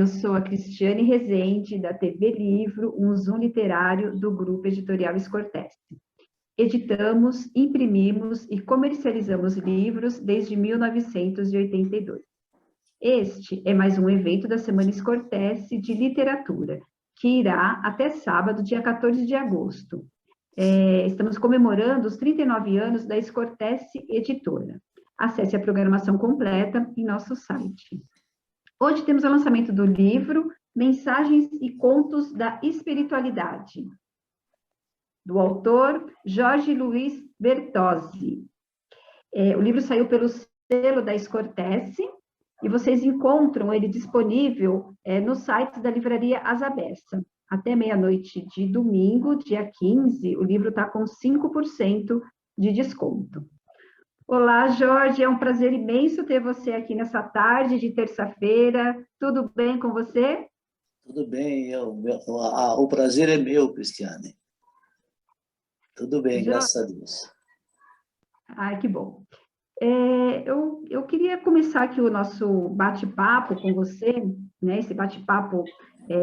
Eu sou a Cristiane Rezende, da TV Livro, um Zoom literário do Grupo Editorial Escortece. Editamos, imprimimos e comercializamos livros desde 1982. Este é mais um evento da Semana Escortece de Literatura, que irá até sábado, dia 14 de agosto. Estamos comemorando os 39 anos da Escortece Editora. Acesse a programação completa em nosso site. Hoje temos o lançamento do livro Mensagens e Contos da Espiritualidade, do autor Jorge Luiz Bertozzi. O livro saiu pelo selo da Escortece e vocês encontram ele disponível no site da livraria Asabessa. Até meia-noite de domingo, dia 15, o livro está com 5% de desconto. Olá, Jorge, é um prazer imenso ter você aqui nessa tarde de terça-feira. Tudo bem com você? Tudo bem, o prazer é meu, Cristiane. Tudo bem, Jorge, graças a Deus. Ai, que bom. Eu queria começar aqui o nosso bate-papo com você, né, esse bate-papo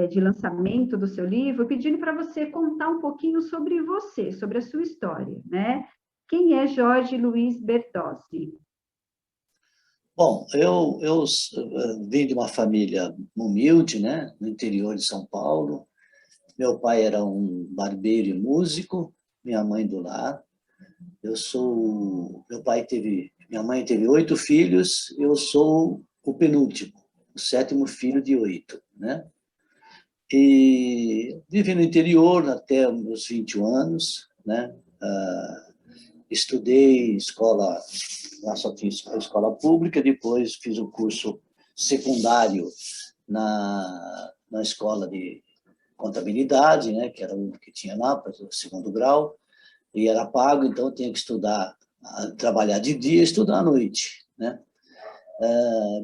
de lançamento do seu livro, pedindo para você contar um pouquinho sobre você, sobre a sua história, né? Quem é Jorge Luiz Bertozzi? Bom, eu vim de uma família humilde, né, no interior de São Paulo. Meu pai era um barbeiro e músico, minha mãe do lar. Minha mãe teve 8 filhos, eu sou o penúltimo, o 7º filho de 8, né? E vivi no interior até os meus 21 anos, né? Estudei escola, lá só tinha escola pública, depois fiz o curso secundário na escola de contabilidade, né, que era o que tinha lá, para o 2º grau, e era pago, então eu tinha que estudar, trabalhar de dia e estudar à noite, né?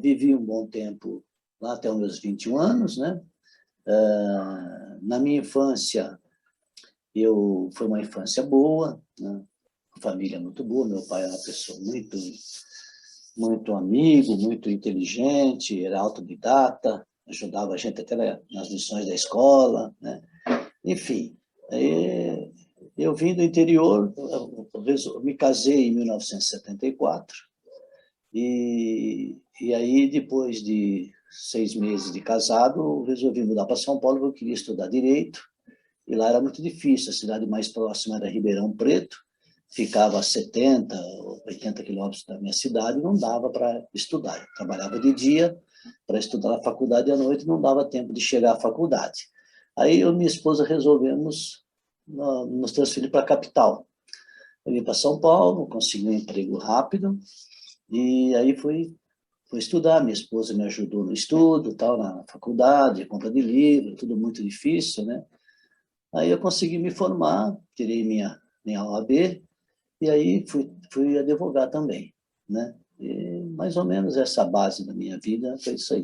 Vivi um bom tempo lá até os meus 21 anos, né? Na minha infância, foi uma infância boa, né? Família muito boa, meu pai era uma pessoa muito amigo, muito inteligente, era autodidata, ajudava a gente até nas lições da escola, né? Enfim, eu vim do interior, eu me casei em 1974, e aí depois de 6 meses de casado, resolvi mudar para São Paulo, porque eu queria estudar Direito, e lá era muito difícil, a cidade mais próxima era Ribeirão Preto, ficava a 70, 80 quilômetros da minha cidade, não dava para estudar. Eu trabalhava de dia para estudar na faculdade à noite, não dava tempo de chegar à faculdade. Aí eu e minha esposa resolvemos nos transferir para a capital. Eu vim para São Paulo, consegui um emprego rápido, e aí fui estudar. Minha esposa me ajudou no estudo, tal, na faculdade, compra de livro, tudo muito difícil, né? Aí eu consegui me formar, tirei minha OAB, e aí fui advogar também, né? E mais ou menos essa base da minha vida foi isso aí.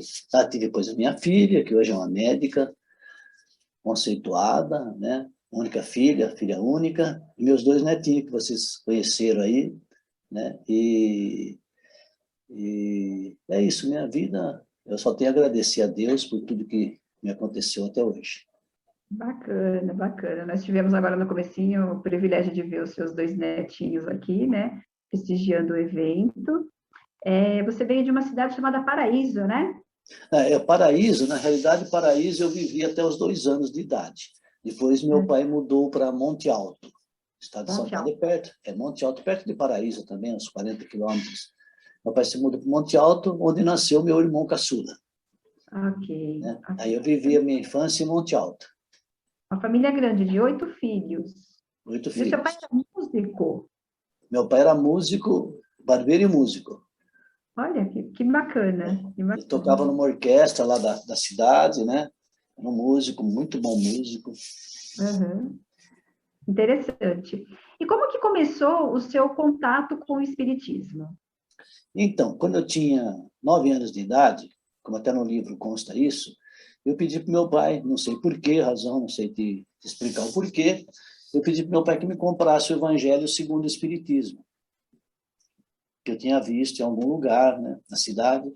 Tive depois a minha filha, que hoje é uma médica conceituada, né? Única filha única, e meus 2 netinhos que vocês conheceram aí, né? E é isso, minha vida, eu só tenho a agradecer a Deus por tudo que me aconteceu até hoje. Bacana, bacana. Nós tivemos agora no comecinho o privilégio de ver os seus 2 netinhos aqui, né? Prestigiando o evento. Você veio de uma cidade chamada Paraíso, né? Paraíso, na realidade, Paraíso eu vivi até os 2 anos de idade. Depois meu pai mudou para Monte Alto, estado de São Paulo, é perto. É Monte Alto, perto de Paraíso também, uns 40 quilômetros. Meu pai se mudou para Monte Alto, onde nasceu meu irmão caçula. Ok. Né? Aí eu vivi a minha infância em Monte Alto. Uma família grande, de 8 filhos. 8 E o seu pai filhos. era músico? Meu pai era músico, barbeiro e músico. Olha, que bacana. Que Ele tocava numa orquestra lá da cidade, né? Era um músico, muito bom músico. Uhum. Interessante. E como que começou o seu contato com o espiritismo? Então, quando eu tinha 9 anos de idade, como até no livro consta isso, eu pedi para o meu pai, não sei por que razão, não sei te explicar o porquê, eu pedi para o meu pai que me comprasse o Evangelho segundo o Espiritismo, que eu tinha visto em algum lugar, né, na cidade.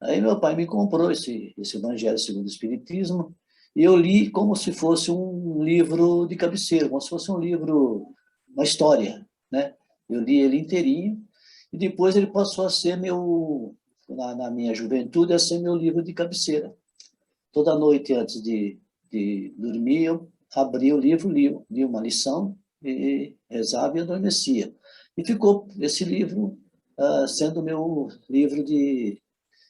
Aí meu pai me comprou esse Evangelho segundo o Espiritismo, e eu li como se fosse um livro de cabeceira, como se fosse um livro, uma história, né? Eu li ele inteirinho, e depois ele passou a ser na minha juventude, a ser meu livro de cabeceira. Toda noite, antes de dormir, eu abria o livro, li uma lição, e rezava e adormecia. E ficou esse livro sendo meu livro de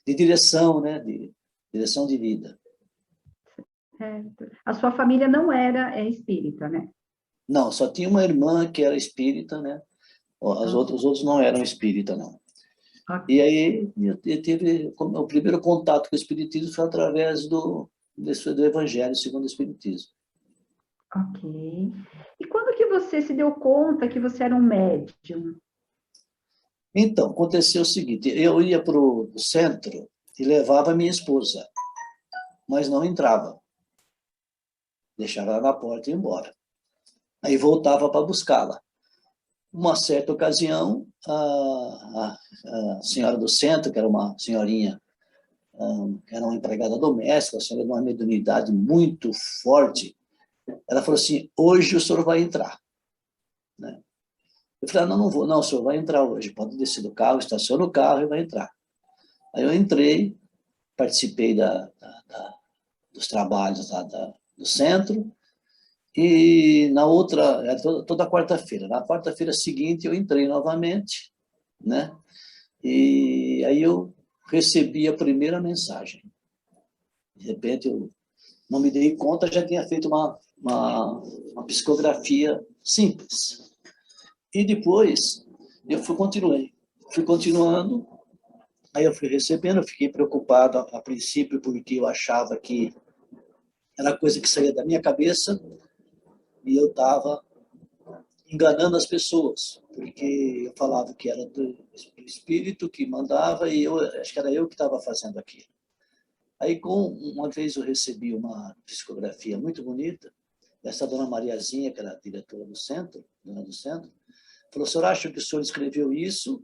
direção, né? De direção de vida. Certo. A sua família não era espírita, né? Não, só tinha uma irmã que era espírita, né? Os outros não eram espírita, não. E Ok. aí eu tive o primeiro contato com o espiritismo foi através do Evangelho segundo o Espiritismo. Ok. E quando que você se deu conta que você era um médium? Então, aconteceu o seguinte, eu ia para o centro e levava a minha esposa, mas não entrava. Deixava ela na porta e ia embora. Aí voltava para buscá-la. Uma certa ocasião, a senhora do centro, que era uma senhorinha, que era uma empregada doméstica, uma senhora de uma mediunidade muito forte, ela falou assim, hoje o senhor vai entrar. Né? Eu falei, não, não vou. Não, o senhor vai entrar hoje, pode descer do carro, estaciona o carro e vai entrar. Aí eu entrei, participei dos trabalhos lá do centro, e na outra, toda quarta-feira, na quarta-feira seguinte eu entrei novamente, né? E aí eu recebi a primeira mensagem. De repente eu não me dei conta, já tinha feito uma psicografia simples. E depois eu fui continuando, aí eu fui recebendo, eu fiquei preocupado a princípio porque eu achava que era coisa que saía da minha cabeça e eu estava enganando as pessoas, porque eu falava que era do espírito que mandava e eu acho que era eu que estava fazendo aquilo. Aí, uma vez eu recebi uma psicografia muito bonita, dessa dona Mariazinha, que era a diretora do centro, dona do centro, falou, o senhor acha que o senhor escreveu isso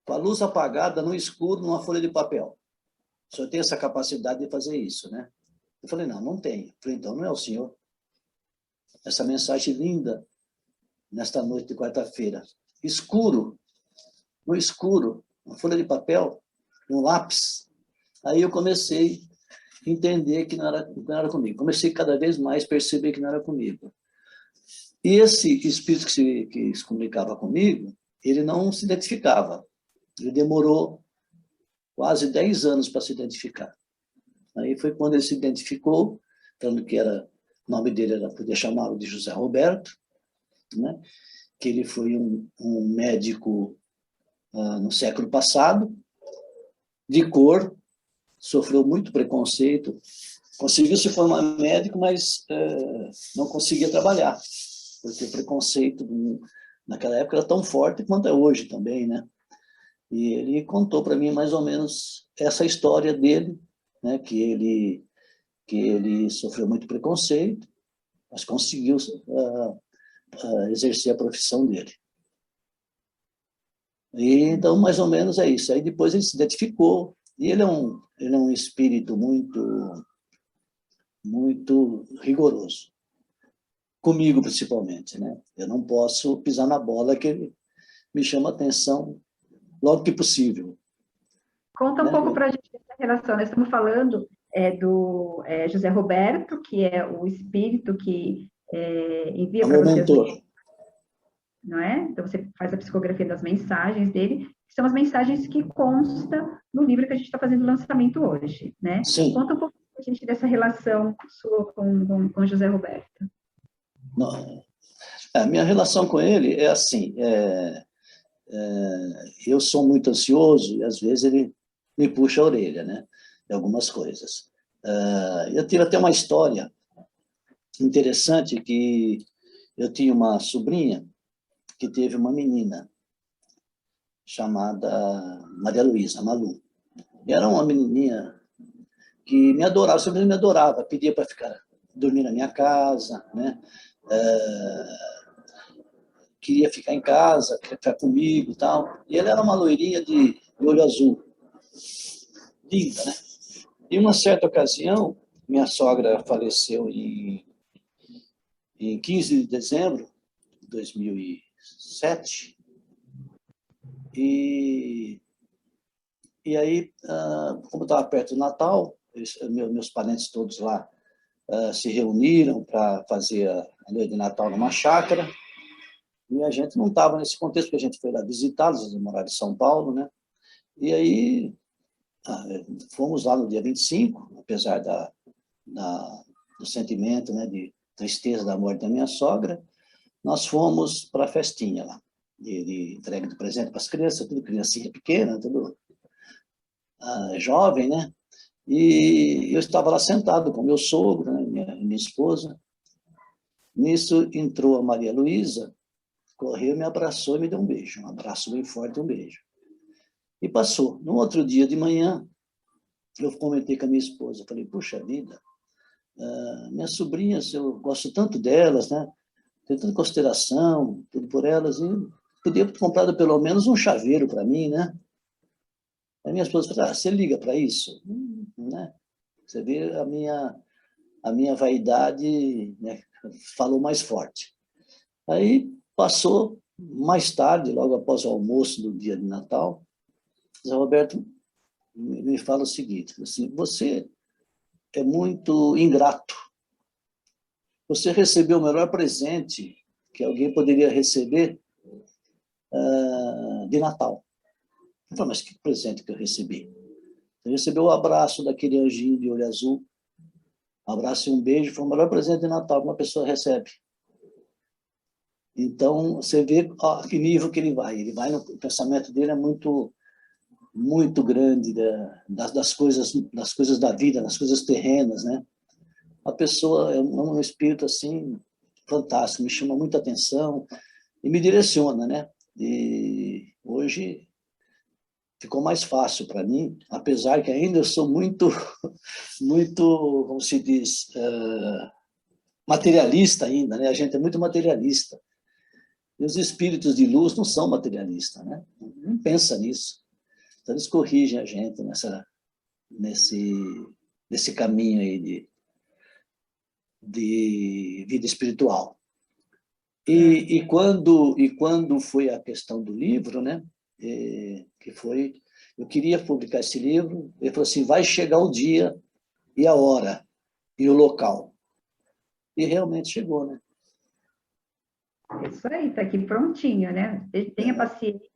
com a luz apagada, no escuro, numa folha de papel? O senhor tem essa capacidade de fazer isso, né? Eu falei, não, não tenho. Eu falei, então não é o senhor. Essa mensagem linda, nesta noite de quarta-feira. Escuro, no escuro, uma folha de papel, um lápis. Aí eu comecei a entender que não era comigo. Comecei cada vez mais a perceber que não era comigo. E esse espírito que se comunicava comigo, ele não se identificava. Ele demorou quase 10 anos para se identificar. Aí foi quando ele se identificou, falando que o nome dele era, podia chamá-lo de José Roberto, né? Que ele foi um médico no século passado, de cor, sofreu muito preconceito, conseguiu se formar médico, mas não conseguia trabalhar, porque o preconceito naquela época era tão forte quanto é hoje também, né? E ele contou para mim mais ou menos essa história dele, né? Que ele sofreu muito preconceito, mas conseguiu exercer a profissão dele. E, então, mais ou menos é isso. Aí depois ele se identificou, e ele é um espírito muito rigoroso. Comigo, principalmente, né? Eu não posso pisar na bola que ele me chama a atenção logo que possível. Conta um Né? pouco para a gente dessa relação. Nós estamos falando do José Roberto, que é o espírito que envia É o para meu você mentor. não é? Então, você faz a psicografia das mensagens dele, que são as mensagens que constam no livro que a gente está fazendo o lançamento hoje, né? Sim. Conta um pouco para a gente dessa relação sua com José Roberto. A minha relação com ele é assim, eu sou muito ansioso e às vezes ele me puxa a orelha, né? De algumas coisas. Eu tive até uma história interessante que eu tinha uma sobrinha que teve uma menina chamada Maria Luísa, Malu. E era uma menininha que me adorava, sempre me adorava, pedia para ficar dormir na minha casa, né? Queria ficar em casa, queria ficar comigo e tal. E ela era uma loirinha de olho azul. linda, né? Em uma certa ocasião, minha sogra faleceu em 15 de dezembro de 2007, e aí, como estava perto do Natal, meus parentes todos lá se reuniram para fazer a noite de Natal numa chácara, e a gente não estava nesse contexto, porque a gente foi lá visitá-los, eles moraram em São Paulo, né? E aí, fomos lá no dia 25, apesar do sentimento, né, de tristeza da morte da minha sogra, nós fomos para a festinha lá, de entrega de presente para as crianças, tudo criancinha pequena, tudo jovem, né? E eu estava lá sentado com meu sogro, né, minha esposa. Nisso entrou a Maria Luísa, correu, me abraçou e me deu um beijo. Um abraço bem forte, um beijo. E passou. No outro dia de manhã, eu comentei com a minha esposa, falei, puxa vida, minhas sobrinhas, eu gosto tanto delas, né? Tenho tanta consideração, tudo por elas, e podia ter comprado pelo menos um chaveiro para mim, né? A minha esposa falou, você liga para isso? Né? Você vê a minha vaidade, né, falou mais forte. Aí passou mais tarde, logo após o almoço do dia de Natal, Zé Roberto me fala o seguinte, assim, você é muito ingrato. Você recebeu o melhor presente que alguém poderia receber de Natal. Eu falei, mas que presente que eu recebi? Eu recebi o abraço daquele anjinho de olho azul, um abraço e um beijo, foi o melhor presente de Natal que uma pessoa recebe. Então, você vê a que nível que ele vai. Ele vai o pensamento dele é muito, muito grande das coisas da vida, das coisas terrenas, né? A pessoa é um espírito assim fantástico, me chama muita atenção e me direciona, né? E hoje ficou mais fácil para mim, apesar que ainda eu sou muito, muito, como se diz, materialista ainda, né? A gente é muito materialista. E os espíritos de luz não são materialistas, né? Não pensa nisso. Então, eles corrigem a gente nesse caminho aí de vida espiritual. E quando foi a questão do livro, né? Que foi, eu queria publicar esse livro, ele falou assim, vai chegar o dia e a hora e o local. E realmente chegou, né? Isso aí, está aqui prontinho, né? Tenha paciência.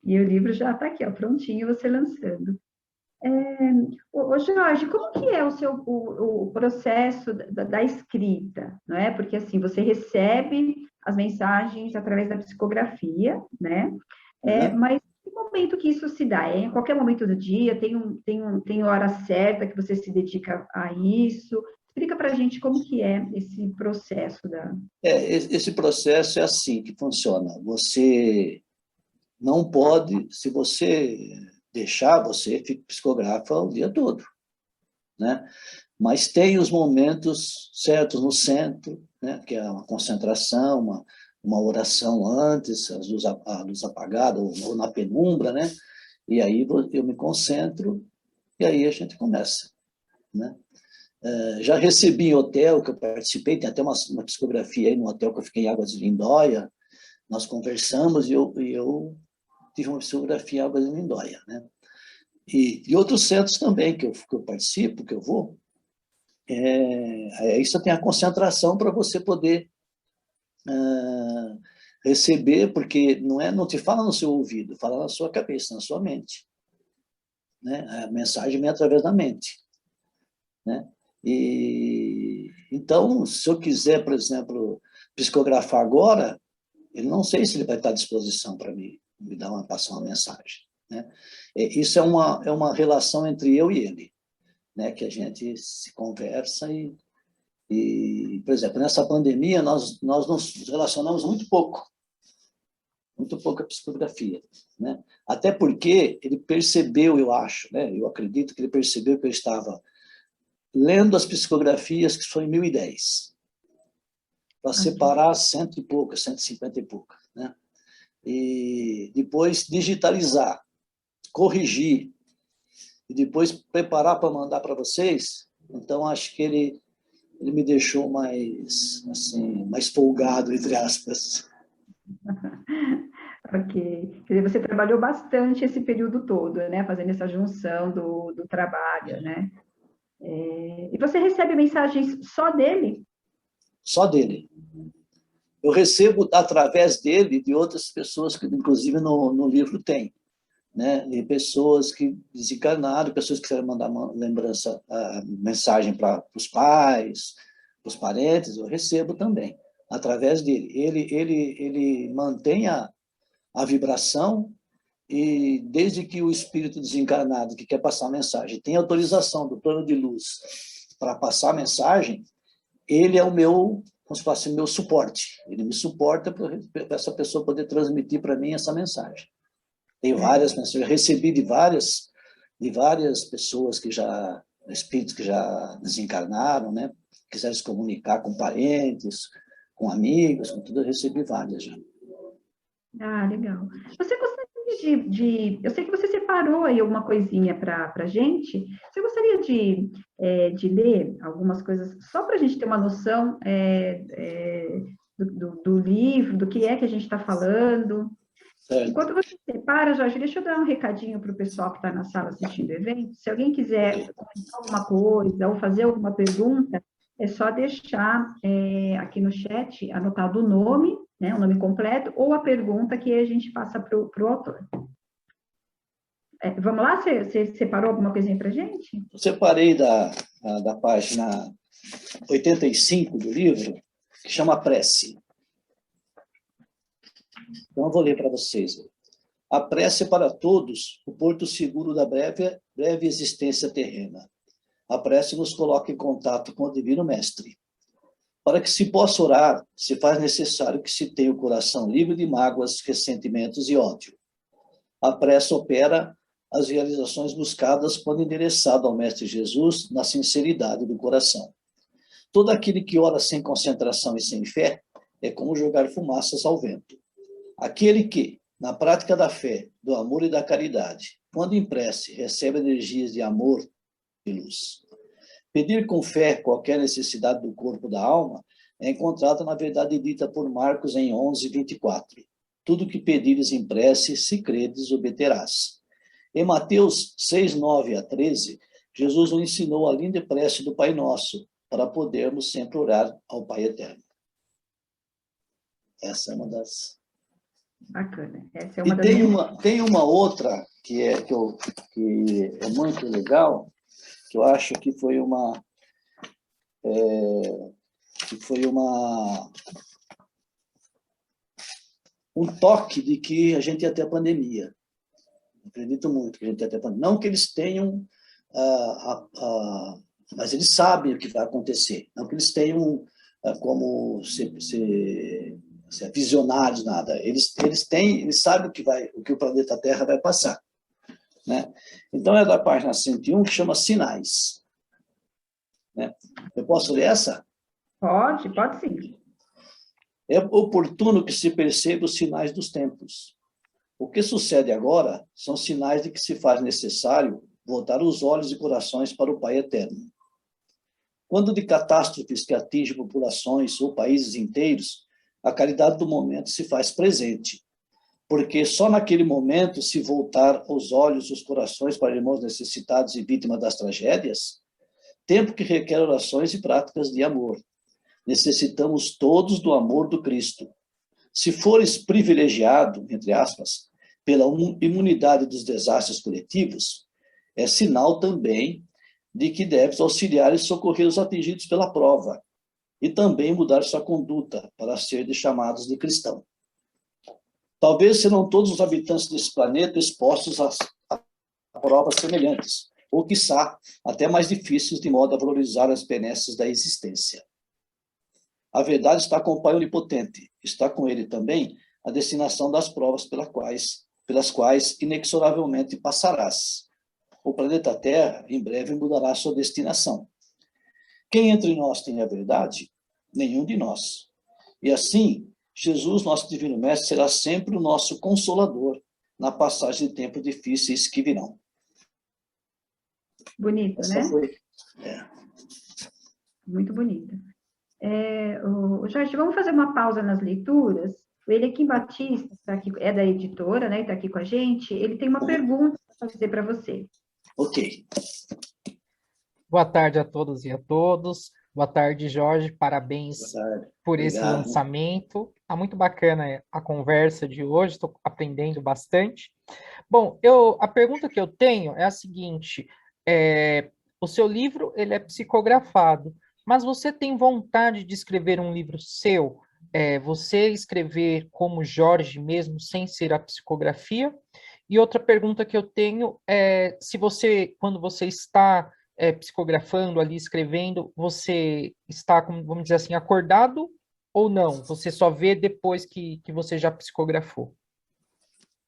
E o livro já está aqui, ó, prontinho, você lançando. Jorge, como que é o processo da escrita, não é? Porque, assim, você recebe as mensagens através da psicografia, né? Mas que momento que isso se dá? É em qualquer momento do dia? Tem hora certa que você se dedica a isso? Explica para a gente como que é esse processo da... Esse processo é assim que funciona. Você não pode, se você deixar, você psicografa o dia todo, né? Mas tem os momentos certos no centro, né? Que é uma concentração, uma oração antes, a luz apagada, ou na penumbra, né? E aí eu me concentro, e aí a gente começa, né? Já recebi em hotel que eu participei, tem até uma psicografia aí no hotel que eu fiquei em Águas de Lindóia, nós conversamos e eu tive uma psicografia em Águas de Lindóia, né? E outros centros também que eu participo, que eu vou, isso tem a concentração para você poder receber, porque não te fala no seu ouvido, fala na sua cabeça, na sua mente, né? A mensagem vem através da mente, né? E então, se eu quiser, por exemplo, psicografar agora, eu não sei se ele vai estar à disposição para me passar uma mensagem, né? Isso é uma relação entre eu e ele, né? Que a gente se conversa e, por exemplo, nessa pandemia, nós nos relacionamos muito pouco a psicografia, né? Até porque ele percebeu, eu acho, né? Eu acredito que ele percebeu que eu estava lendo as psicografias que foi em 2010, para separar 100 e poucas, 150 e poucas, né? E depois digitalizar, corrigir, e depois preparar para mandar para vocês, então acho que ele me deixou mais, assim, mais folgado, entre aspas. Ok. Quer dizer, você trabalhou bastante esse período todo, né? Fazendo essa junção do trabalho, né? E você recebe mensagens só dele? Só dele. Eu recebo através dele de outras pessoas que, inclusive, no livro tem, né? De pessoas que desencarnaram, pessoas que quiseram mandar uma lembrança, mensagem para os pais, para os parentes, eu recebo também, através dele. Ele mantém a vibração e desde que o espírito desencarnado que quer passar a mensagem tem autorização do plano de luz para passar a mensagem, ele é o meu, como se fosse meu suporte. Ele me suporta para essa pessoa poder transmitir para mim essa mensagem. Tem várias mensagens, eu recebi de várias pessoas que já, espíritos que já desencarnaram, né? Quiseram se comunicar com parentes, com amigos, com tudo, eu recebi várias já. Ah, legal. Você gostaria eu sei que você separou aí alguma coisinha para a gente. Você gostaria de ler algumas coisas, só para a gente ter uma noção do livro, do que é que a gente está falando? Certo. Enquanto você separa, Jorge, deixa eu dar um recadinho para o pessoal que está na sala assistindo o evento. Se alguém quiser comentar alguma coisa ou fazer alguma pergunta, é só deixar aqui no chat anotado o nome, né, o nome completo, ou a pergunta que a gente passa para o autor. Vamos lá? Você separou alguma coisinha para a gente? Eu separei da página 85 do livro, que chama Prece. Então, eu vou ler para vocês. A prece é para todos o porto seguro da breve existência terrena. A prece nos coloca em contato com o Divino Mestre. Para que se possa orar, se faz necessário que se tenha o coração livre de mágoas, ressentimentos e ódio. A prece opera as realizações buscadas quando endereçado ao Mestre Jesus na sinceridade do coração. Todo aquele que ora sem concentração e sem fé é como jogar fumaças ao vento. Aquele que, na prática da fé, do amor e da caridade, quando em prece, recebe energias de amor e luz. Pedir com fé qualquer necessidade do corpo da alma é encontrada na verdade dita por Marcos em 11:24. Tudo que pedires em prece, se credes, obterás. Em Mateus 6:9-13, Jesus nos ensinou a linda prece do Pai Nosso, para podermos sempre orar ao Pai Eterno. Essa é uma das... Bacana. Essa é uma E das tem uma outra que é muito legal, que eu acho que foi um toque de que a gente ia ter a pandemia. Acredito muito que a gente ia ter a pandemia. Não que eles tenham, mas eles sabem o que vai acontecer. Não que eles tenham como ser visionários, nada. Eles sabem o que o planeta Terra vai passar. Né? Então, é da página 101, que chama Sinais. Né? Eu posso ler essa? Pode sim. É oportuno que se perceba os sinais dos tempos. O que sucede agora são sinais de que se faz necessário voltar os olhos e corações para o Pai Eterno. Quando de catástrofes que atingem populações ou países inteiros, a caridade do momento se faz presente, porque só naquele momento, se voltar os olhos e os corações para irmãos necessitados e vítimas das tragédias, tempo que requer orações e práticas de amor. Necessitamos todos do amor do Cristo. Se fores privilegiado, entre aspas, pela imunidade dos desastres coletivos, é sinal também de que deves auxiliar e socorrer os atingidos pela prova, e também mudar sua conduta para ser chamados de cristão. Talvez serão todos os habitantes desse planeta expostos a provas semelhantes, ou, quiçá, até mais difíceis, de modo a valorizar as benesses da existência. A verdade está com o Pai Onipotente, está com ele também a destinação das provas pelas quais inexoravelmente passarás. O planeta Terra, em breve, mudará sua destinação. Quem entre nós tem a verdade? Nenhum de nós. E assim, Jesus, nosso Divino Mestre, será sempre o nosso consolador na passagem de tempos difíceis que virão. Bonito, Essa né? foi. É. Muito bonito. Jorge, vamos fazer uma pausa nas leituras. O Eliakim Batista, tá aqui, é da editora, né? Está aqui com a gente. Ele tem uma pergunta para fazer para você. Ok. Boa tarde a todos e a todos. Boa tarde, Jorge. Parabéns Boa tarde. por esse Obrigado. lançamento. Está muito bacana a conversa de hoje, estou aprendendo bastante. Bom, a pergunta que eu tenho é a seguinte: o seu livro ele é psicografado, mas você tem vontade de escrever um livro seu? Você escrever como Jorge mesmo, sem ser a psicografia? E outra pergunta que eu tenho é se você, quando você está psicografando ali, escrevendo, você está, vamos dizer assim, acordado ou não? Você só vê depois que você já psicografou?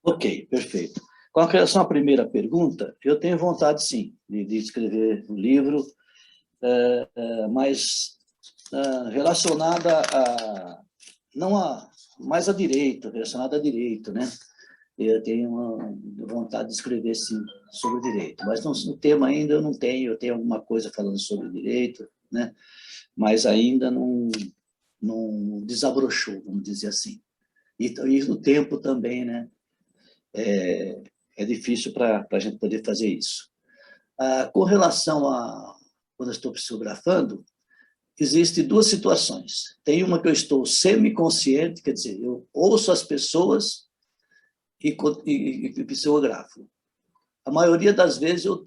Ok, perfeito. Com relação à primeira pergunta, eu tenho vontade, sim, de escrever um livro, mas relacionada a, não a, mais a direito, relacionada a direito, né? Eu tenho uma vontade de escrever, sim, sobre direito, mas no tema ainda eu não tenho, eu tenho alguma coisa falando sobre direito, né? Mas ainda não desabrochou, vamos dizer assim. E no tempo também, né? É difícil para a gente poder fazer isso. Com relação a quando eu estou psicografando, existem duas situações. Tem uma que eu estou semiconsciente, quer dizer, eu ouço as pessoas e psicografo. A maioria das vezes eu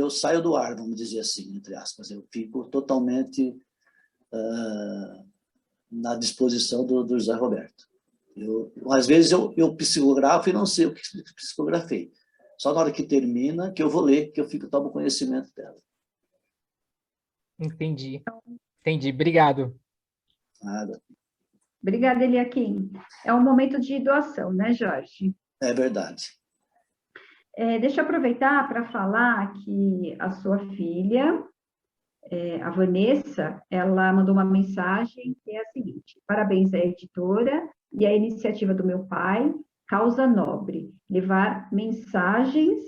saio do ar, vamos dizer assim, entre aspas. Eu fico totalmente na disposição do José Roberto. Às vezes eu psicografo e não sei o que psicografei. Só na hora que termina que eu vou ler, que eu tomo conhecimento dela. Entendi. Obrigado. Nada. Obrigada, Eliakim. É um momento de doação, né, Jorge? É verdade. Deixa eu aproveitar para falar que a sua filha, a Vanessa, ela mandou uma mensagem que é a seguinte: parabéns à editora e à iniciativa do meu pai, causa nobre, levar mensagens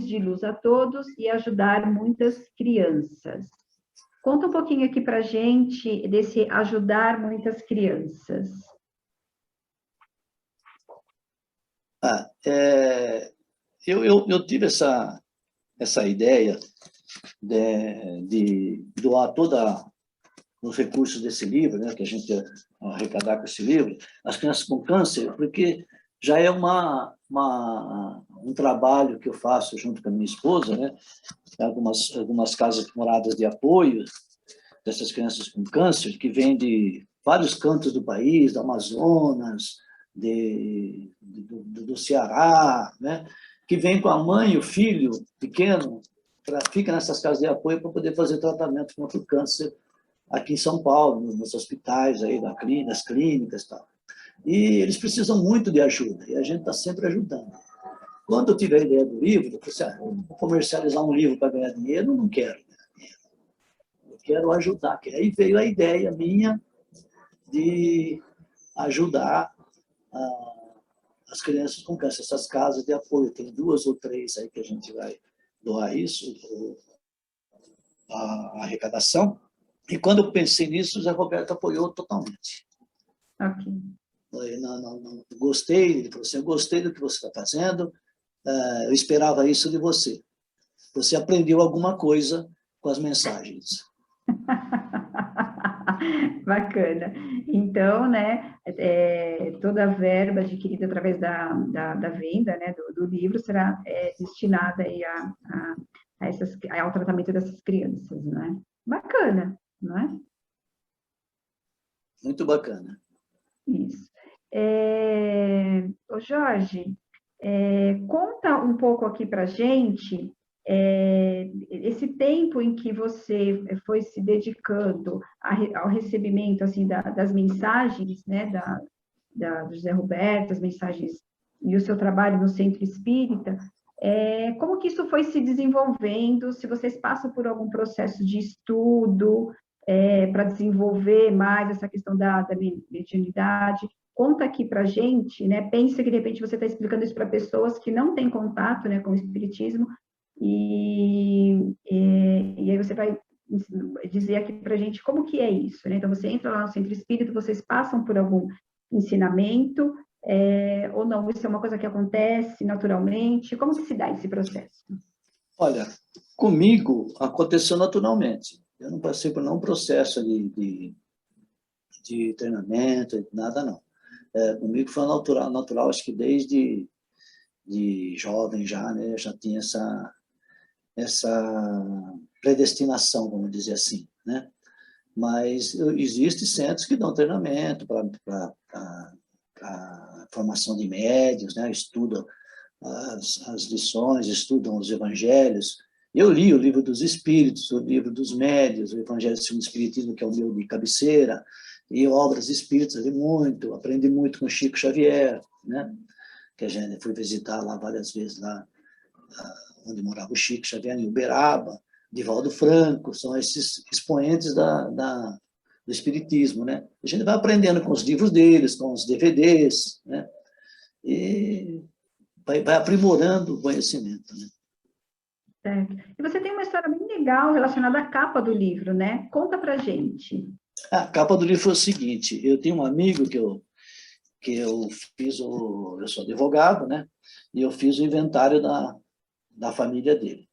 de luz a todos e ajudar muitas crianças. Conta um pouquinho aqui para a gente desse ajudar muitas crianças. Eu tive essa ideia de doar todos os recursos desse livro, né, que a gente ia arrecadar com esse livro, as crianças com câncer, porque já é um trabalho que eu faço junto com a minha esposa, né, algumas casas moradas de apoio dessas crianças com câncer, que vêm de vários cantos do país, do Amazonas, do Ceará, né, que vem com a mãe e o filho pequeno, fica nessas casas de apoio para poder fazer tratamento contra o câncer aqui em São Paulo, nos hospitais, aí, nas clínicas e tal. E eles precisam muito de ajuda, e a gente está sempre ajudando. Quando eu tive a ideia do livro, eu falei assim, vou comercializar um livro para ganhar dinheiro, não quero ganhar dinheiro. Eu quero ajudar. Aí veio a ideia minha de ajudar as crianças com câncer, essas casas de apoio. Tem 2 ou 3 aí que a gente vai doar isso, a arrecadação. E quando eu pensei nisso, o Zé Roberto apoiou totalmente. Ok. Não, gostei, ele falou assim, eu gostei do que você está fazendo, eu esperava isso de você. Você aprendeu alguma coisa com as mensagens. Bacana. Então, né, toda a verba adquirida através da venda, né, do livro será destinada aí ao tratamento dessas crianças, né? Bacana, não é? Muito bacana. Isso. Jorge, conta um pouco aqui para a gente esse tempo em que você foi se dedicando ao recebimento assim das mensagens, né, do José Roberto, as mensagens e o seu trabalho no Centro Espírita, como que isso foi se desenvolvendo? Se vocês passam por algum processo de estudo, para desenvolver mais essa questão da mediunidade? Conta aqui para a gente, né? Pensa que, de repente, você está explicando isso para pessoas que não têm contato, né, com o espiritismo, e aí você vai dizer aqui para a gente como que é isso, né? Então, você entra lá no Centro Espírita, vocês passam por algum ensinamento, ou não? Isso é uma coisa que acontece naturalmente? Como que se dá esse processo? Olha, comigo aconteceu naturalmente. Eu não passei por nenhum processo de treinamento, nada não. Comigo foi natural, acho que desde de jovem já, né, já tinha essa predestinação, vamos dizer assim, né? Mas existem centros que dão treinamento para a formação de médiuns, né? Estudam as lições, estudam os evangelhos. Eu li o Livro dos Espíritos, o Livro dos Médiuns, o Evangelho segundo o Espiritismo, que é o meu de cabeceira, e obras espíritas, li muito, aprendi muito com Chico Xavier, né? Que a gente foi visitar lá várias vezes, lá onde morava o Chico Xavier, em Uberaba, Divaldo Franco, são esses expoentes do Espiritismo, né? A gente vai aprendendo com os livros deles, com os DVDs, né? E vai aprimorando o conhecimento, né? Certo. E você tem uma história bem legal relacionada à capa do livro, né? Conta pra gente. A capa do livro foi o seguinte: eu tenho um amigo que eu fiz eu sou advogado, né? E eu fiz o inventário da família dele.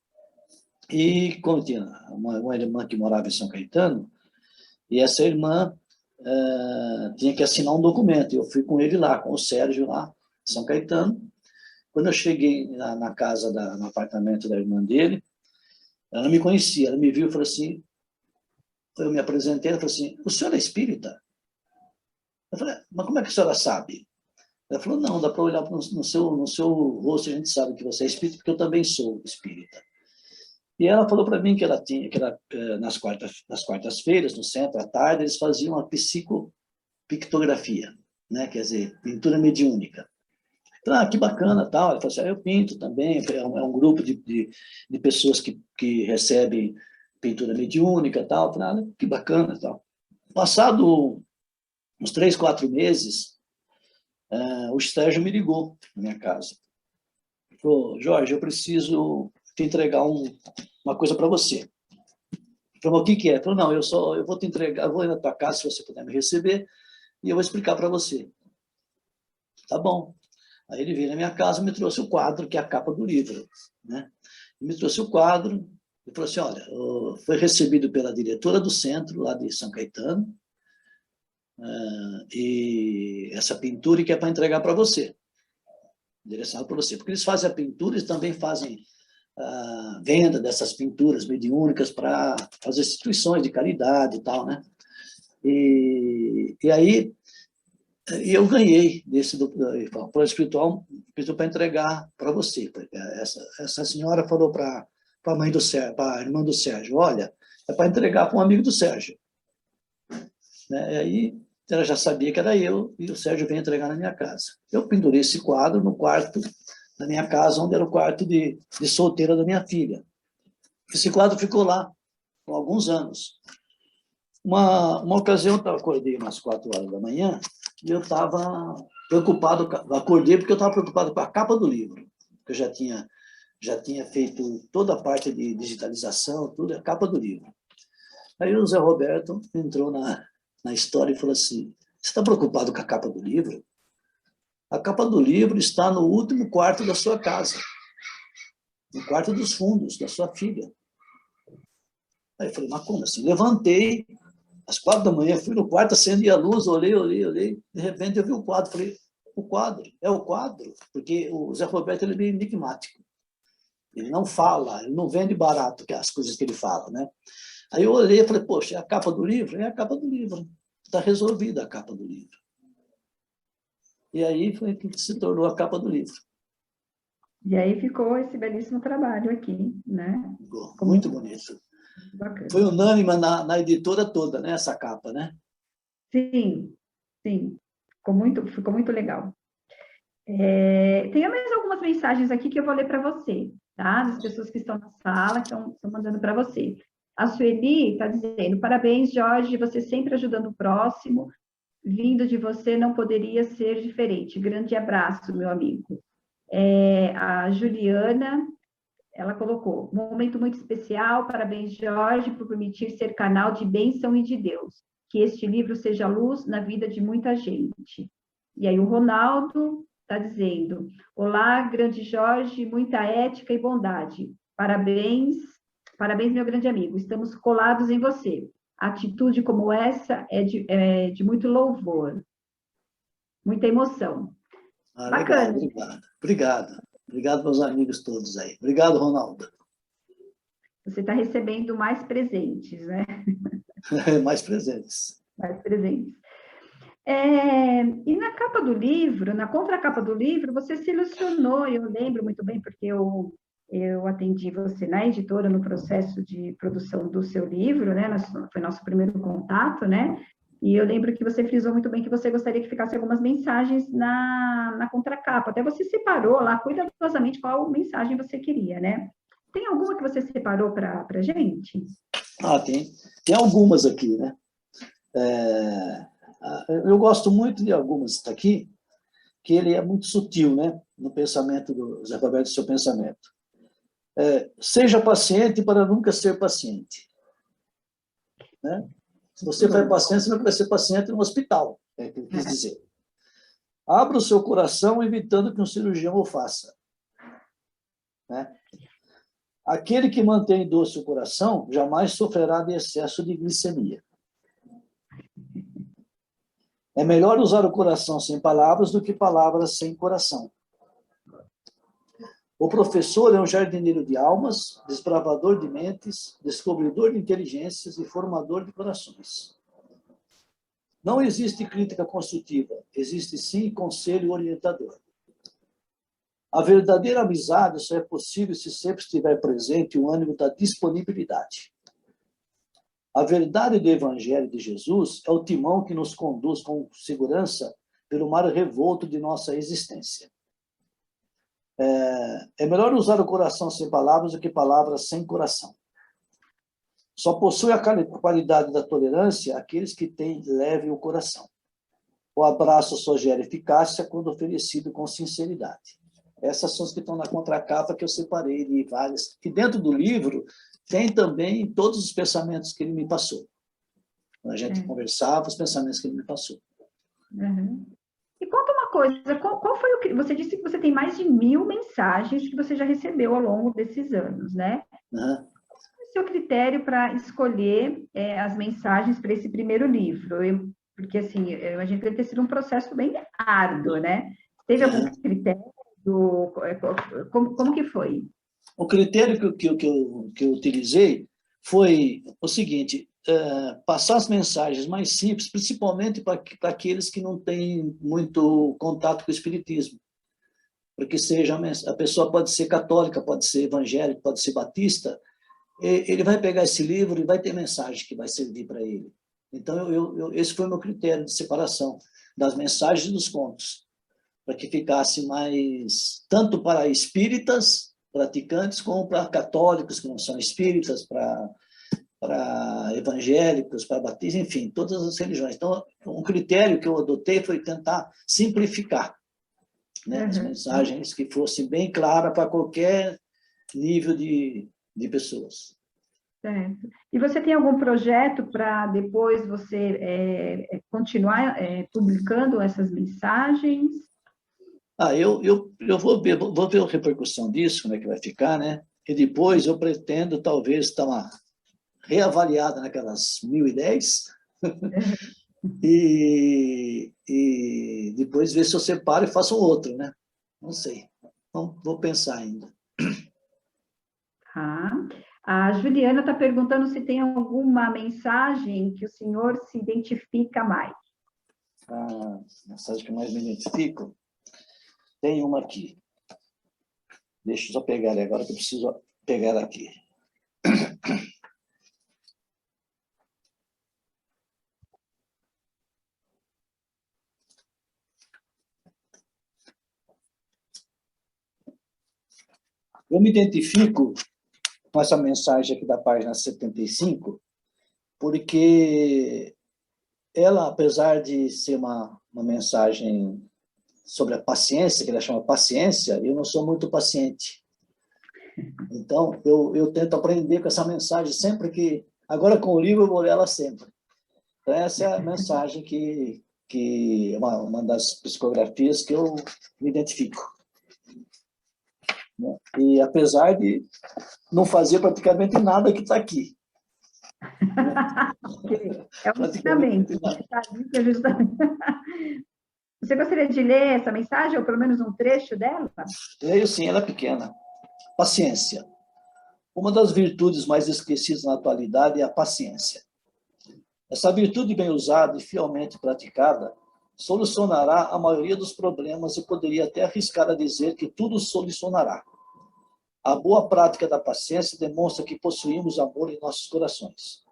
E como tinha uma irmã que morava em São Caetano, e essa irmã tinha que assinar um documento. Eu fui com ele lá, com o Sérgio lá, em São Caetano. Quando eu cheguei na casa, no apartamento da irmã dele, ela não me conhecia, ela me viu e falou assim, eu me apresentei, ela falou assim, o senhor é espírita? Eu falei, mas como é que a senhora sabe? Ela falou, não, dá para olhar no seu rosto, a gente sabe que você é espírita, porque eu também sou espírita. E ela falou para mim que nas quartas-feiras, no centro, à tarde, eles faziam uma psicopictografia, né? Quer dizer, pintura mediúnica. Então, que bacana, tal. Ela falou assim, eu pinto também, é um grupo de pessoas que recebem pintura mediúnica, tal. Falei, que bacana, tal. Passado uns 3, 4 meses, o Sérgio me ligou na minha casa. Ele falou, Jorge, eu preciso te entregar uma coisa para você. Ele falou, o que é? Ele falou, não, eu vou te entregar, eu vou ir na tua casa, se você puder me receber, e eu vou explicar para você. Tá bom. Aí ele veio na minha casa e me trouxe o quadro, que é a capa do livro, né? Me trouxe o quadro e falou assim, olha, foi recebido pela diretora do centro, lá de São Caetano, e essa pintura que é para entregar para você, direcionado para você, porque eles fazem a pintura e também fazem a venda dessas pinturas mediúnicas para fazer instituições de caridade e tal, né? E aí eu ganhei desse plano espiritual, pediu para entregar para você. Essa senhora falou para a mãe do Sérgio, para a irmã do Sérgio, olha, é para entregar para um amigo do Sérgio. Né? E aí ela já sabia que era eu, e o Sérgio veio entregar na minha casa. Eu pendurei esse quadro no quarto da minha casa, onde era o quarto de solteira da minha filha. Esse quadro ficou lá por alguns anos. Uma ocasião, eu acordei umas 4 horas da manhã, e eu estava preocupado, acordei porque eu estava preocupado com a capa do livro, que eu já tinha feito toda a parte de digitalização, tudo, a capa do livro. Aí o Zé Roberto entrou na história e falou assim, você está preocupado com a capa do livro? A capa do livro está no último quarto da sua casa, no quarto dos fundos da sua filha. Aí eu falei, mas como assim? Levantei, às 4 da manhã, fui no quarto, acendi a luz, olhei, de repente eu vi o quadro, falei, o quadro, porque o Zé Roberto ele é meio enigmático. Ele não fala, ele não vende barato as coisas que ele fala, né? Aí eu olhei e falei, poxa, é a capa do livro? É a capa do livro. Está resolvida a capa do livro. E aí foi que se tornou a capa do livro. E aí ficou esse belíssimo trabalho aqui, né? Ficou muito bonito. Bacana. Foi unânime na editora toda, né, essa capa, né? Sim, sim. Ficou muito legal. Tem mais algumas mensagens aqui que eu vou ler para você, tá? Das pessoas que estão na sala, que estão mandando para você. A Sueli está dizendo, parabéns, Jorge, você sempre ajudando o próximo, vindo de você não poderia ser diferente. Grande abraço, meu amigo. A Juliana, ela colocou, momento muito especial, parabéns, Jorge, por permitir ser canal de bênção e de Deus. Que este livro seja luz na vida de muita gente. E aí o Ronaldo está dizendo, olá, grande Jorge, muita ética e bondade. Parabéns, parabéns, meu grande amigo, estamos colados em você. Atitude como essa é de muito louvor, muita emoção. Legal, Bacana. obrigado. Obrigado. Obrigado, meus amigos todos aí. Obrigado, Ronaldo. Você está recebendo mais presentes, né? Mais presentes. Mais presentes. E na capa do livro, na contracapa do livro, você se ilusionou, eu lembro muito bem, porque eu atendi você na editora no processo de produção do seu livro, né? Foi nosso primeiro contato, né? E eu lembro que você frisou muito bem que você gostaria que ficasse algumas mensagens na contracapa. Até você separou lá cuidadosamente qual mensagem você queria, né? Tem alguma que você separou para a gente? Tem algumas aqui, né? Eu gosto muito de algumas aqui, que ele é muito sutil, né? No pensamento dos alfabetos do seu pensamento. Seja paciente para nunca ser paciente. Né? Se você for paciente, você não vai ser paciente no hospital, é o que eu quis dizer. Abra o seu coração, evitando que um cirurgião o faça. Né? Aquele que mantém doce o coração jamais sofrerá de excesso de glicemia. É melhor usar o coração sem palavras do que palavras sem coração. O professor é um jardineiro de almas, desbravador de mentes, descobridor de inteligências e formador de corações. Não existe crítica construtiva, existe sim conselho orientador. A verdadeira amizade só é possível se sempre estiver presente o ânimo da disponibilidade. A verdade do Evangelho de Jesus é o timão que nos conduz com segurança pelo mar revolto de nossa existência. É melhor usar o coração sem palavras do que palavras sem coração. Só possui a qualidade da tolerância aqueles que têm leve o coração. O abraço só gera eficácia quando oferecido com sinceridade. Essas são as que estão na contracapa que eu separei de várias. E dentro do livro tem também todos os pensamentos que ele me passou. Quando a gente conversava, os pensamentos que ele me passou. Uhum. E conta uma coisa, qual foi o que... Você disse que você tem mais de 1000 mensagens que você já recebeu ao longo desses anos, né? Uhum. Qual foi o seu critério para escolher as mensagens para esse primeiro livro? Porque, assim, eu imagino que deve ter sido um processo bem árduo, né? Teve algum critério? Como que foi? O critério que eu utilizei foi o seguinte, passar as mensagens mais simples, principalmente para aqueles que não têm muito contato com o espiritismo. Porque a pessoa pode ser católica, pode ser evangélica, pode ser batista, ele vai pegar esse livro e vai ter mensagem que vai servir para ele. Então, esse foi o meu critério de separação das mensagens e dos contos, para que ficasse mais, tanto para espíritas, praticantes, como para católicos que não são espíritas, para evangélicos, para batistas, enfim, todas as religiões. Então, um critério que eu adotei foi tentar simplificar, né, as mensagens que fossem bem claras para qualquer nível de pessoas. Certo. E você tem algum projeto para depois você continuar publicando essas mensagens? Eu vou ver a repercussão disso, como é que vai ficar, né? E depois eu pretendo, talvez, dar uma reavaliada naquelas 1010 e depois ver se eu separo e faço outro, né? Não sei. Então, vou pensar ainda. A Juliana está perguntando se tem alguma mensagem que o senhor se identifica mais. A mensagem que eu mais me identifico, tem uma aqui. Deixa eu só pegar ela agora, que eu preciso pegar ela aqui. Eu me identifico com essa mensagem aqui da página 75, porque ela, apesar de ser uma mensagem sobre a paciência, que ela chama paciência, eu não sou muito paciente. Então, eu tento aprender com essa mensagem sempre que... Agora, com o livro, eu vou ler ela sempre. Então, essa é a mensagem que é uma das psicografias que eu me identifico. E apesar de não fazer praticamente nada que está aqui. É um ensinamento. Você gostaria de ler essa mensagem, ou pelo menos um trecho dela? Leio sim, ela é pequena. Paciência. Uma das virtudes mais esquecidas na atualidade é a paciência. Essa virtude bem usada e fielmente praticada solucionará a maioria dos problemas e poderia até arriscar a dizer que tudo solucionará. A boa prática da paciência demonstra que possuímos amor em nossos corações.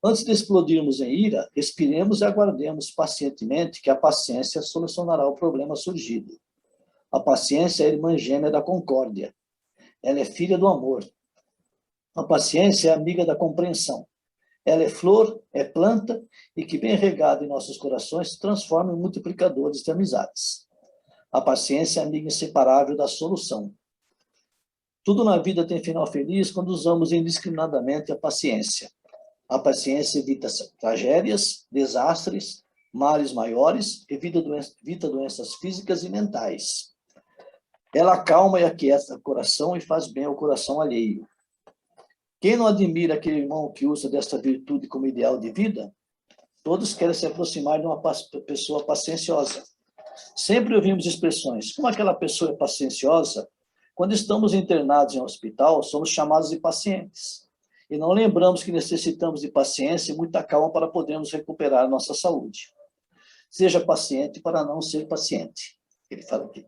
Antes de explodirmos em ira, respiremos e aguardemos pacientemente que a paciência solucionará o problema surgido. A paciência é a irmã gêmea da concórdia. Ela é filha do amor. A paciência é amiga da compreensão. Ela é flor, é planta, e que, bem regada em nossos corações, se transforma em multiplicadores de amizades. A paciência é amiga inseparável da solução. Tudo na vida tem final feliz quando usamos indiscriminadamente a paciência. A paciência evita tragédias, desastres, males maiores, evita doenças físicas e mentais. Ela acalma e aquieta o coração e faz bem ao coração alheio. Quem não admira aquele irmão que usa desta virtude como ideal de vida? Todos querem se aproximar de uma pessoa pacienciosa. Sempre ouvimos expressões, como aquela pessoa é pacienciosa? Quando estamos internados em um hospital, somos chamados de pacientes. E não lembramos que necessitamos de paciência e muita calma para podermos recuperar nossa saúde. Seja paciente para não ser paciente. Ele fala aqui.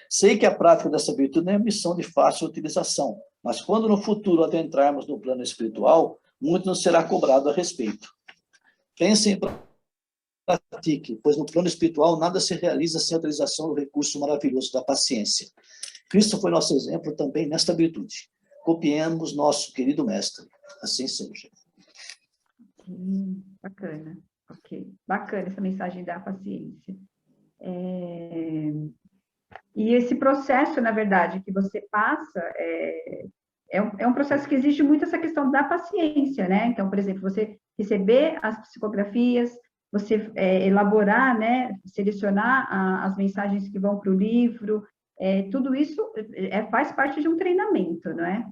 Sei que a prática dessa virtude não é missão de fácil utilização, mas quando no futuro adentrarmos no plano espiritual, muito nos será cobrado a respeito. Pensem e pratiquem, pois no plano espiritual nada se realiza sem a utilização do recurso maravilhoso da paciência. Cristo foi nosso exemplo também nesta virtude. Copiemos nosso querido mestre. Assim seja. Bacana. Ok. Bacana essa mensagem da paciência. E esse processo, na verdade, que você passa, é um processo que exige muito essa questão da paciência, né? Então, por exemplo, você receber as psicografias, você elaborar, né? Selecionar as mensagens que vão para o livro, tudo isso faz parte de um treinamento, não é?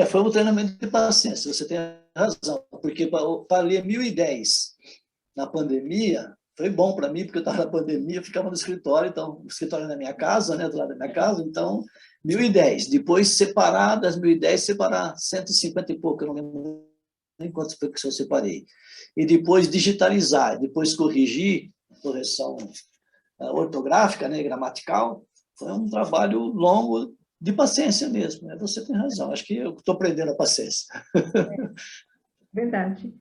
Foi um treinamento de paciência, você tem razão, porque para ler 1010 na pandemia, foi bom para mim, porque eu estava na pandemia, eu ficava no escritório, então, o escritório na minha casa, né, do lado da minha casa, então, 1010. Depois, separar das 1010, separar 150 e pouco, eu não lembro nem quantos foi que eu separei. E depois digitalizar, depois corrigir, correção ortográfica, né, gramatical, foi um trabalho longo, de paciência mesmo, né? Você tem razão, acho que eu estou aprendendo a paciência. Verdade.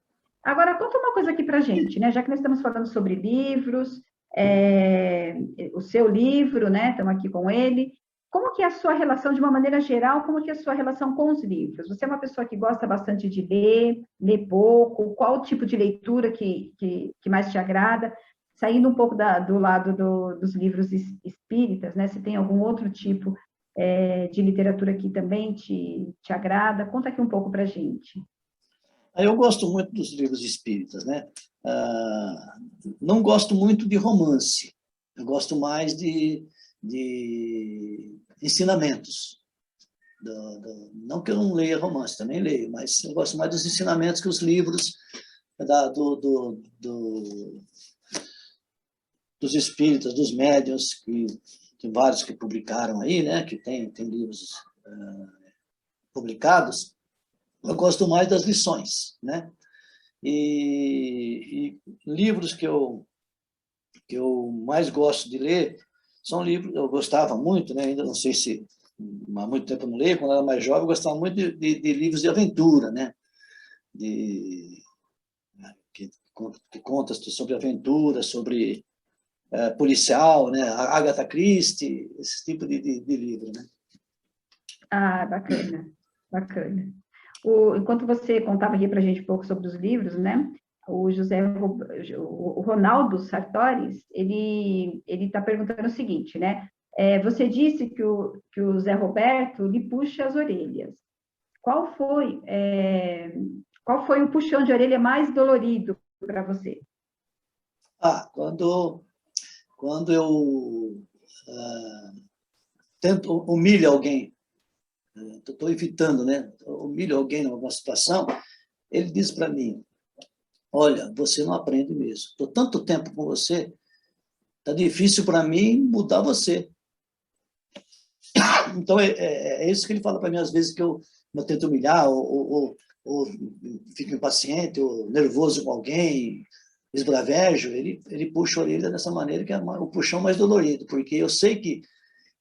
Agora, conta uma coisa aqui para a gente, né? Já que nós estamos falando sobre livros, o seu livro, né? Estamos aqui com ele. Como que é a sua relação, de uma maneira geral, como que é a sua relação com os livros? Você é uma pessoa que gosta bastante de ler, lê pouco? Qual o tipo de leitura que mais te agrada? Saindo um pouco do lado dos livros espíritas, né? Se tem algum outro tipo de literatura que também te agrada? Conta aqui um pouco para a gente. Eu gosto muito dos livros espíritas, né? Não gosto muito de romance, eu gosto mais de ensinamentos. Não que eu não leia romance, também leio, mas eu gosto mais dos ensinamentos que os livros dos espíritas, dos médiuns, que tem vários que publicaram aí, né? Que tem livros publicados. Eu gosto mais das lições, né? E livros que eu mais gosto de ler são livros, eu gostava muito, né? Ainda não sei se há muito tempo eu não leio, quando eu era mais jovem, eu gostava muito de livros de aventura, né? Que conta sobre aventura, sobre policial, né? Agatha Christie, esse tipo de livro, né? Ah, bacana, bacana. enquanto você contava aqui para a gente um pouco sobre os livros, né? O Ronaldo Sartori, ele está perguntando o seguinte, né? Você disse que o Zé Roberto lhe puxa as orelhas. Qual foi o puxão de orelha mais dolorido para você? Quando eu tento humilhar alguém, estou evitando, né? Humilho alguém em alguma situação, ele diz para mim: olha, você não aprende mesmo. Estou tanto tempo com você, está difícil para mim mudar você. Então, é isso que ele fala para mim, às vezes, que eu tento humilhar, ou fico impaciente, ou nervoso com alguém, esbravejo, ele puxa a orelha dessa maneira, que é o puxão mais dolorido, porque eu sei que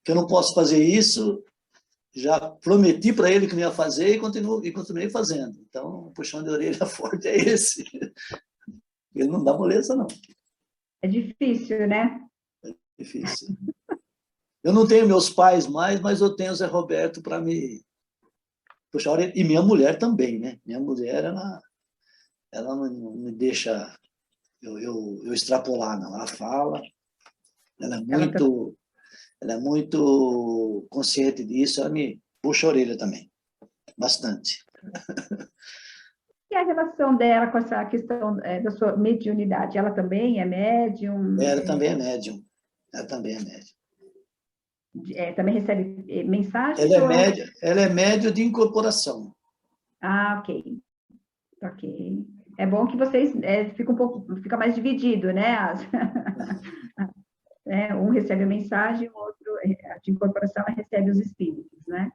eu não posso fazer isso, já prometi para ele que não ia fazer e continuei fazendo. Então, o puxão de orelha forte é esse. Ele não dá moleza, não. É difícil, né? Difícil. Eu não tenho meus pais mais, mas eu tenho o Zé Roberto para me puxar a orelha. E minha mulher também, né? Minha mulher, ela não me deixa eu extrapolar, não. Ela fala, ela é muito consciente disso, ela me puxa a orelha também, bastante. E a relação dela com essa questão da sua mediunidade? Ela também é médium? Ela também é médium. Ela também é médium. Também recebe mensagens? Ela é médium de incorporação. Ah, ok. Ok. É bom que vocês fica mais dividido, né? Um recebe a mensagem, o outro, a de incorporação, recebe os espíritos, né?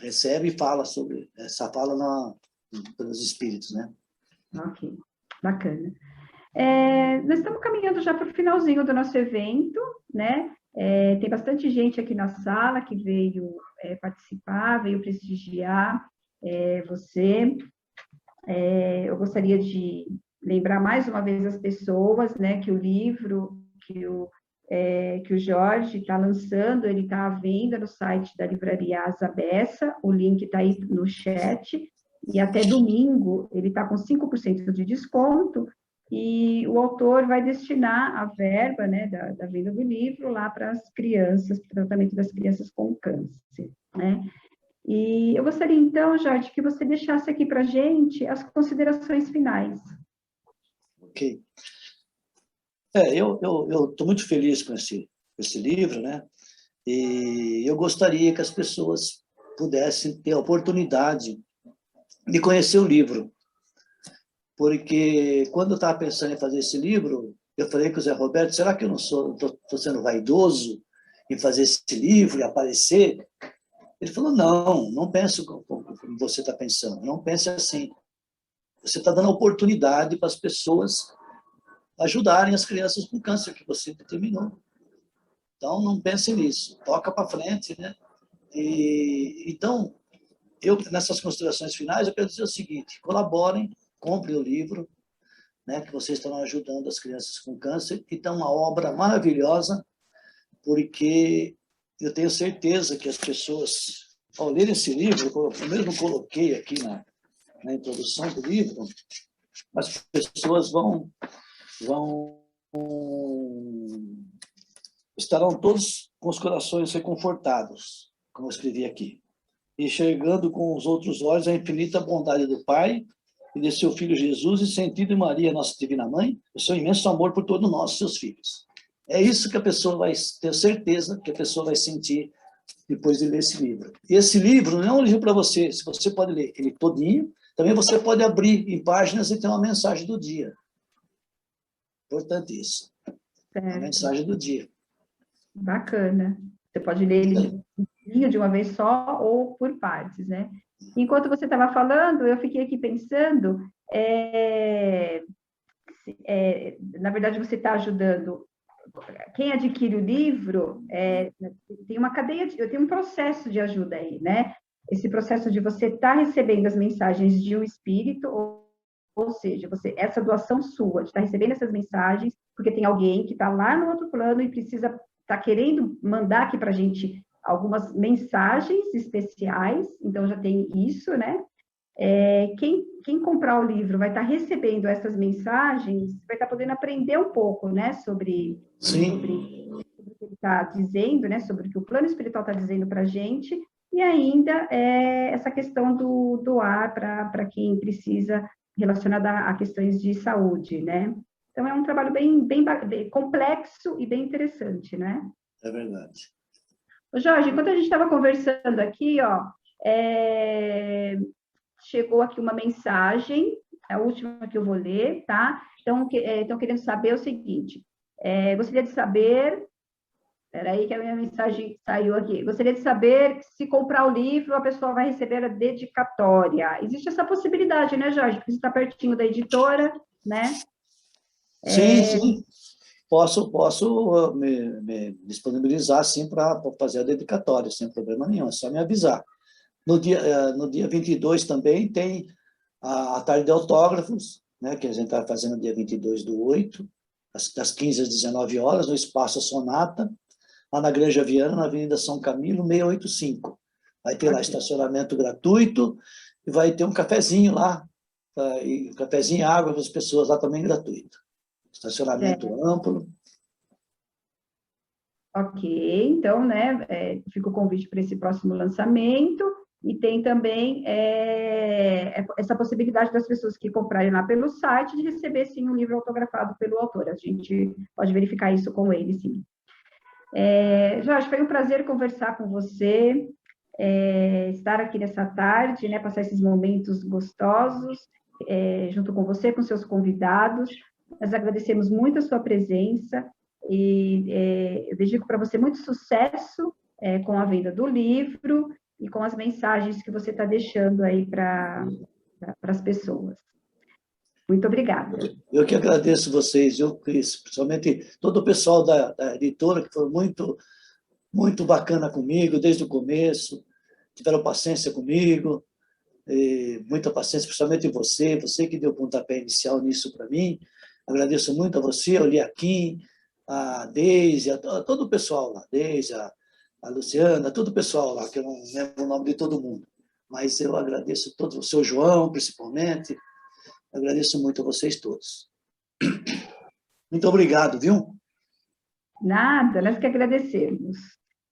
Recebe e fala sobre essa fala pelos espíritos, né? Ok, bacana. Nós estamos caminhando já para o finalzinho do nosso evento, né? Tem bastante gente aqui na sala que veio participar, veio prestigiar você. Eu gostaria de lembrar mais uma vez as pessoas, né, que o livro que o Jorge está lançando, ele está à venda no site da Livraria Asa Bessa, o link está aí no chat, e até domingo ele está com 5% de desconto, e o autor vai destinar a verba, né, da venda do livro lá para as crianças, para o tratamento das crianças com câncer, né? E eu gostaria, então, Jorge, que você deixasse aqui para a gente as considerações finais. Ok. Eu estou muito feliz com esse livro, né? E eu gostaria que as pessoas pudessem ter a oportunidade de conhecer o livro. Porque quando eu estava pensando em fazer esse livro, eu falei com o Zé Roberto: será que eu não estou sendo vaidoso em fazer esse livro e aparecer? Ele falou: não pense como você está pensando, não pense assim. Você está dando oportunidade para as pessoas ajudarem as crianças com câncer que você determinou. Então, não pense nisso, toca para frente, né? Então, nessas considerações finais, eu quero dizer o seguinte: colaborem, comprem o livro, né, que vocês estão ajudando as crianças com câncer, e está uma obra maravilhosa, porque eu tenho certeza que as pessoas, ao lerem esse livro, eu mesmo coloquei aqui na introdução do livro, as pessoas estarão todos com os corações reconfortados, como eu escrevi aqui, enxergando com os outros olhos a infinita bondade do Pai e de seu Filho Jesus, e sentindo em Maria, nossa Divina Mãe, o seu imenso amor por todos nós, seus filhos. É isso que a pessoa vai ter certeza que a pessoa vai sentir depois de ler esse livro. E esse livro não é um livro para você pode ler ele todinho, também você pode abrir em páginas e ter uma mensagem do dia. Importante isso. A mensagem do dia. Bacana. Você pode ler ele de uma vez só ou por partes, né? Enquanto você estava falando, eu fiquei aqui pensando, na verdade, você está ajudando quem adquire o livro, tem uma cadeia, tem um processo de ajuda aí, né? Esse processo de você estar recebendo as mensagens de um espírito, ou seja, essa doação sua, de estar recebendo essas mensagens, porque tem alguém que está lá no outro plano e está querendo mandar aqui para a gente algumas mensagens especiais, então já tem isso, né? quem comprar o livro vai estar recebendo essas mensagens, vai estar podendo aprender um pouco, né, sobre o que ele está dizendo, né, sobre o que o plano espiritual está dizendo para a gente, e ainda essa questão do doar para quem precisa, relacionada a questões de saúde, né? Então, é um trabalho bem complexo e bem interessante, né? É verdade. Ô, Jorge, enquanto a gente estava conversando aqui, ó, chegou aqui uma mensagem, a última que eu vou ler, tá? Então, estão querendo saber o seguinte, gostaria de saber, espera aí que a minha mensagem saiu aqui, gostaria de saber se comprar o livro, a pessoa vai receber a dedicatória. Existe essa possibilidade, né, Jorge? Porque você está pertinho da editora, né? Sim, sim. Posso me disponibilizar, sim, para fazer a dedicatória, sem problema nenhum, é só me avisar. No dia 22 também tem a tarde de autógrafos, né, que a gente está fazendo no dia 22/8, das 15 às 19 horas, no Espaço Sonata, lá na Granja Viana, na Avenida São Camilo, 685. Vai ter lá estacionamento gratuito e vai ter um cafezinho lá, e um cafezinho e água para as pessoas lá também gratuito. Estacionamento amplo. Ok, então, né, fica o convite para esse próximo lançamento, e tem também essa possibilidade das pessoas que comprarem lá pelo site de receber, sim, um livro autografado pelo autor. A gente pode verificar isso com ele, sim. Jorge, foi um prazer conversar com você, estar aqui nessa tarde, né, passar esses momentos gostosos, junto com você, com seus convidados. Nós agradecemos muito a sua presença e eu desejo para você muito sucesso com a venda do livro e com as mensagens que você está deixando aí para as pessoas. Muito obrigada. Eu que agradeço vocês, eu, Cris, principalmente todo o pessoal da editora, que foi muito, muito bacana comigo desde o começo, tiveram paciência comigo, muita paciência, principalmente você que deu o pontapé inicial nisso para mim. Agradeço muito a você, ao Liaquim, a Deise, a todo o pessoal lá, Deise, a Luciana, todo o pessoal lá, que eu não lembro o nome de todo mundo, mas eu agradeço todos, o seu João, principalmente, agradeço muito a vocês todos. Muito obrigado, viu? Nada, nós que agradecemos.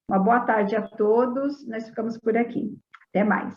Uma boa tarde a todos, nós ficamos por aqui. Até mais.